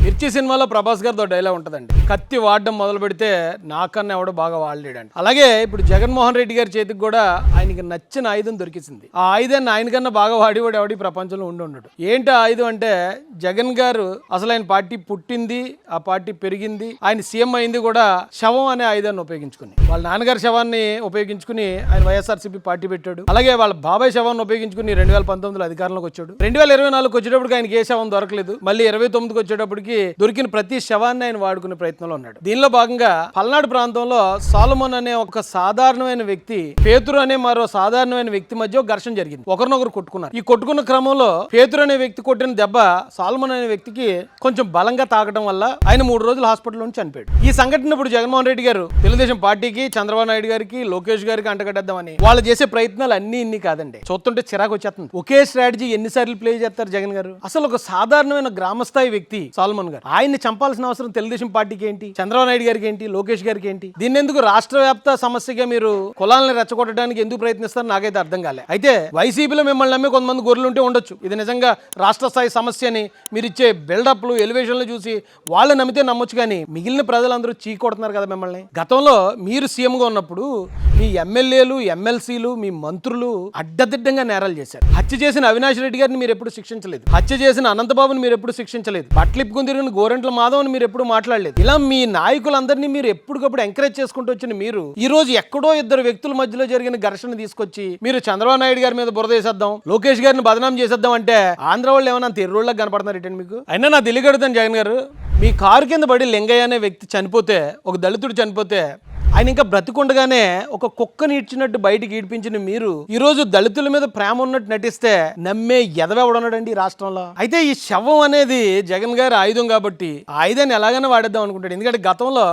మిర్చి సినిమాలో ప్రభాస్ గారితో డైలాగ్ ఉంటుందండి, కత్తి వాడడం మొదలు పెడితే నాకన్నా ఎవడో బాగా వాడలేడండి. అలాగే ఇప్పుడు జగన్మోహన్ రెడ్డి గారి చేతికి కూడా ఆయనకి నచ్చిన ఆయుధం దొరికింది. ఆ ఆయుధాన్ని ఆయనకన్నా బాగా వాడేవాడు ఎవడి ప్రపంచంలో ఉండడు. ఏంటి ఆ ఆయుధం అంటే, జగన్ గారు అసలు ఆయన పార్టీ పుట్టింది, ఆ పార్టీ పెరిగింది, ఆయన సీఎం అయింది కూడా శవం అనే ఆయుధాన్ని ఉపయోగించుకుని. వాళ్ళ నాన్నగారి శవాన్ని ఉపయోగించుకుని ఆయన వైఎస్ఆర్సీపీ పార్టీ పెట్టాడు. అలాగే వాళ్ళ బాబాయ్ శవాన్ని ఉపయోగించుకుని 2019లో అధికారంలోకి వచ్చాడు. 2024 వచ్చేటప్పటికి ఆయనకి ఏ శవం దొరకలేదు. మళ్ళీ 29కి వచ్చేటప్పటికి దొరికిన ప్రతి శవాన్ని ఆయన వాడుకునే ప్రయత్నంలో ఉన్నాడు. దీనిలో భాగంగా పల్నాడు ప్రాంతంలో సాలమన్ అనే ఒక సాధారణమైన వ్యక్తి, పేతురు అనే మరో సాధారణమైన వ్యక్తి మధ్య ఒక ఘర్షణ జరిగింది. ఒకరినొకరు కొట్టుకున్నారు. ఈ కొట్టుకున్న క్రమంలో పేతురు అనే వ్యక్తి కొట్టిన దెబ్బ సాలమన్ అనే వ్యక్తికి కొంచెం బలంగా తాకడం వల్ల ఆయన 3 రోజులు హాస్పిటల్లో చనిపోయాడు. ఈ సంఘటన ఇప్పుడు జగన్మోహన్ రెడ్డి గారు తెలుగుదేశం పార్టీకి, చంద్రబాబు నాయుడు గారికి, లోకేష్ గారికి అంటగడ్డేద్దామని వాళ్ళు చేసే ప్రయత్నాలు ఇన్ని కాదండి. చూస్తుంటే చిరాకు వచ్చేస్తుంది. ఒకే స్ట్రాటజీ ఎన్నిసార్లు ప్లే చేస్తారు జగన్ గారు? అసలు ఒక సాధారణమైన గ్రామస్థాయి వ్యక్తి సాల్మన్ గారు, ఆయన్ని చంపాల్సిన అవసరం తెలుగుదేశం పార్టీకి ఏంటి, చంద్రబాబు నాయుడు గారికి ఏంటి, లోకేష్ గారికి ఏంటి? దీన్ని ఎందుకు రాష్ట్ర వ్యాప్త సమస్యగా మీరు కులాలను రెచ్చగొట్టడానికి ఎందుకు ప్రయత్నిస్తారు నాకైతే అర్థం కాలే. అయితే వైసీపీలో మిమ్మల్ని నమ్మి కొంతమంది గొర్రెలు ఉంటే ఉండొచ్చు, ఇది నిజంగా రాష్ట్ర స్థాయి సమస్య అని మీరు ఇచ్చే బిల్డప్లు, ఎలివేషన్లు చూసి వాళ్ళు నమ్మితే నమ్మొచ్చు, కానీ మిగిలిన ప్రజలందరూ చీకొడుతున్నారు కదా మిమ్మల్ని. గతంలో మీరు సీఎంగా ఉన్నప్పుడు మీ ఎమ్మెల్యేలు, ఎమ్మెల్సీలు, మీ మంత్రులు అడ్డదిడ్డంగా నేరాలు చేశారు. హత్య చేసిన అవినాష్ రెడ్డి గారిని మీరు ఎప్పుడు శిక్షించలేదు. హత్య చేసిన అనంతబాబుని మీరు ఎప్పుడు శిక్షించలేదు. బట్లిప్పుకుని తిరిగిన గోరెంట్ల మాధవ్ని మీరు ఎప్పుడు మాట్లాడలేదు. ఇలా మీ నాయకులందరినీ మీరు ఎప్పటికప్పుడు ఎంకరేజ్ చేసుకుంటూ వచ్చిన మీరు ఈ రోజు ఎక్కడో ఇద్దరు వ్యక్తుల మధ్యలో జరిగిన ఘర్షణ తీసుకొచ్చి మీరు చంద్రబాబు నాయుడు గారి మీద బురద వేసేద్దాం, లోకేష్ గారిని బదనాం చేసేద్దాం అంటే ఆంధ్ర వాళ్ళు ఏమన్నా తెర్రోళ్ళకి కనపడుతున్నారు ఏంటండి మీకు? అయినా నా తెలియగడుతాను జగన్ గారు, మీ కారు కింద పడి లింగయ్య అనే వ్యక్తి చనిపోతే, ఒక దళితుడు చనిపోతే ఆయన ఇంకా బ్రతికుండగానే ఒక కుక్కని ఈడ్చినట్టు బయటికి ఈడ్పించిన మీరు ఈ రోజు దళితుల మీద ప్రేమ ఉన్నట్టు నటిస్తే నమ్మే ఎదవెవడున్నాడండి ఈ రాష్ట్రంలో? అయితే ఈ శవం అనేది జగన్ గారి ఆయుధం కాబట్టి ఆ ఆయుధాన్ని ఎలాగైనా వాడేద్దాం అనుకుంటాడు. ఎందుకంటే గతంలో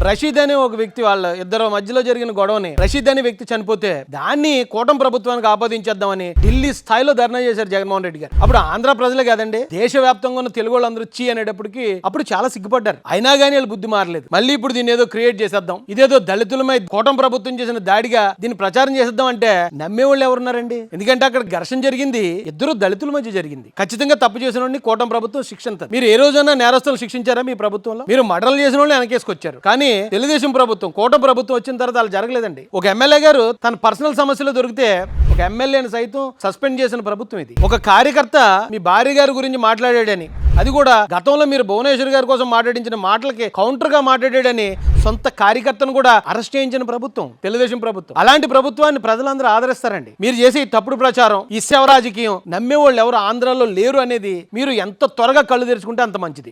రషీద్ అనే ఒక వ్యక్తి, వాళ్ళ ఇద్దరు మధ్యలో జరిగిన గొడవని రషీద్ అనే వ్యక్తి చనిపోతే దాన్ని కూటమి ప్రభుత్వానికి ఆపాదించేద్దామని ఢిల్లీ స్థాయిలో ధర్నా చేశారు జగన్మోహన్ రెడ్డి గారు. అప్పుడు ఆంధ్ర ప్రజలే కాదండి, దేశవ్యాప్తంగా ఉన్న తెలుగు వాళ్ళందరూ చీ అనేటప్పటికి అప్పుడు చాలా సిగ్గుపడ్డారు. అయినా కానీ వాళ్ళు బుద్ధి మారలేదు. మళ్ళీ ఇప్పుడు దీన్ని ఏదో క్రియేట్ చేసేద్దాం, ఇదేదో దళితులమై కూటమి ప్రభుత్వం చేసిన దాడిగా దీన్ని ప్రచారం చేసేద్దాం అంటే నమ్మేవాళ్ళు ఎవరున్నారండి? ఎందుకంటే అక్కడ ఘర్షణ జరిగింది ఇద్దరు దళితుల మధ్య జరిగింది. ఖచ్చితంగా తప్పు చేసిన వాడిని కూటమి ప్రభుత్వం శిక్షించదు. మీరు ఏ రోజైనా నేరస్తులు శిక్షించారా మీ ప్రభుత్వంలో? మీరు మర్డర్లు చేసిన వాళ్ళు వెనకేసుకొచ్చారు. కానీ తెలుగుదేశం ప్రభుత్వం, కూటమి ప్రభుత్వం వచ్చిన తర్వాత అలా జరగలేదండి. ఒక ఎమ్మెల్యే గారు తన పర్సనల్ సమస్యలు దొరికితే ఒక ఎమ్మెల్యేని సైతం సస్పెండ్ చేసిన ప్రభుత్వం ఇది. ఒక కార్యకర్త మీ భార్య గారి గురించి మాట్లాడాడని, అది కూడా గతంలో మీరు భువనేశ్వర్ గారి కోసం మాట్లాడించిన మాటలకి కౌంటర్ గా మాట్లాడాడని సొంత కార్యకర్తను కూడా అరెస్ట్ చేయించిన ప్రభుత్వం తెలుగుదేశం ప్రభుత్వం. అలాంటి ప్రభుత్వాన్ని ప్రజలందరూ ఆదరిస్తారండి. మీరు చేసే తప్పుడు ప్రచారం, ఈ శవ రాజకీయం నమ్మేవాళ్ళు ఎవరు ఆంధ్రాలో లేరు అనేది మీరు ఎంత త్వరగా కళ్ళు తెరుచుకుంటే అంత మంచిది.